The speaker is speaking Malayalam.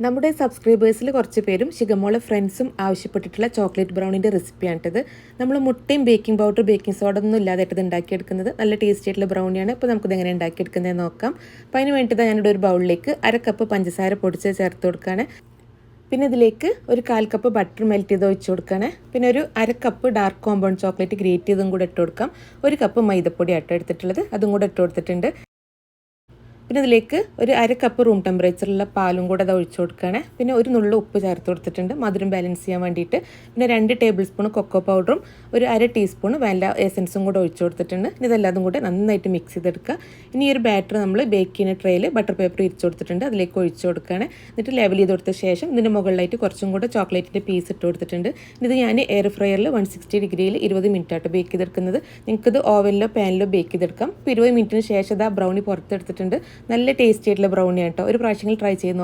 നമ്മുടെ സബ്സ്ക്രൈബേഴ്സിൽ കുറച്ച് പേരും ശിഖമോളെ ഫ്രണ്ട്സും ആവശ്യപ്പെട്ടിട്ടുള്ള ചോക്ലേറ്റ് ബ്രൗണിൻ്റെ റെസിപ്പിയാണിട്ടത്. നമ്മൾ മുട്ടയും ബേക്കിംഗ് പൗഡർ ബേക്കിംഗ് സോഡ ഒന്നും ഇല്ലാതായിട്ടത് ഉണ്ടാക്കിയെടുക്കുന്നത് നല്ല ടേസ്റ്റി ആയിട്ടുള്ള ബ്രൗണിയാണ്. അപ്പോൾ നമുക്കിത് എങ്ങനെ ഉണ്ടാക്കിയെടുക്കുന്നത് നോക്കാം. അപ്പോൾ അതിന് വേണ്ടിയിട്ട് ഞാനിവിടെ ഒരു ബൗളിലേക്ക് 1/2 കപ്പ് പഞ്ചസാര പൊടിച്ച് ചേർത്ത് കൊടുക്കുകയാണ്. പിന്നെ ഇതിലേക്ക് ഒരു 1/4 കപ്പ് ബട്ടർ മെൽറ്റ് ചെയ്ത് ഒഴിച്ച് കൊടുക്കുകയാണ്. പിന്നെ ഒരു 1/2 cup dark compound chocolate great ചെയ്തും കൂടെ ഇട്ട് കൊടുക്കാം. 1 കപ്പ് മൈദപ്പൊടി ആട്ടോ എടുത്തിട്ടുള്ളത്, അതും കൂടെ ഇട്ട് കൊടുത്തിട്ടുണ്ട്. പിന്നെ ഇതിലേക്ക് ഒരു 1/2 കപ്പ് റൂം ടെമ്പറേച്ചറിലുള്ള പാലും കൂടെ അത് ഒഴിച്ചു കൊടുക്കുകയാണ്. പിന്നെ ഒരു നുള്ളു ഉപ്പ് ചേർത്ത് കൊടുത്തിട്ടുണ്ട് മധുരം ബാലൻസ് ചെയ്യാൻ വേണ്ടിയിട്ട്. പിന്നെ 2 ടേബിൾ സ്പൂൺ കൊക്കോ പൗഡറും ഒരു 1/2 ടീസ്പൂൺ വാനില എസൻസും കൂടെ ഒഴിച്ചു കൊടുത്തിട്ടുണ്ട്. ഇനി ഇതെല്ലാതും കൂടെ നന്നായിട്ട് മിക്സ് ചെയ്തെടുക്കുക. ഇനി ഈ ഒരു ബാറ്റർ നമ്മൾ ബേക്ക് ചെയ്യുന്ന ട്രേയിൽ ബട്ടർ പേപ്പർ ഇരിച്ചു കൊടുത്തിട്ടുണ്ട്, അതിലേക്ക് ഒഴിച്ചു കൊടുക്കുകയാണ്. എന്നിട്ട് ലെവൽ ചെയ്ത് കൊടുത്ത ശേഷം ഇതിൻ്റെ മുകളിലായിട്ട് കുറച്ചും കൂടെ ചോക്ലേറ്റിൻ്റെ പീസ് ഇട്ട് കൊടുത്തിട്ടുണ്ട്. ഇത് ഞാൻ എയർ ഫ്രയറിൽ 160 ഡിഗ്രിയിൽ 20 മിനിറ്റ് ആയിട്ട് ബേക്ക് ചെയ്തെടുക്കുന്നത്. നിങ്ങൾക്കിത് ഓവനിലോ പാനിലോ ബേക്ക് ചെയ്തെടുക്കാം. ഇപ്പോൾ 20 മിനിറ്റിന് ശേഷം ആ ബ്രൗണി പുറത്തെടുത്തിട്ടുണ്ട്. നല്ല ടേസ്റ്റി ആയിട്ടുള്ള ബ്രൗണി ആട്ടോ. ഒരു പ്രാവശ്യങ്ങൾ ട്രൈ ചെയ്യുന്നു.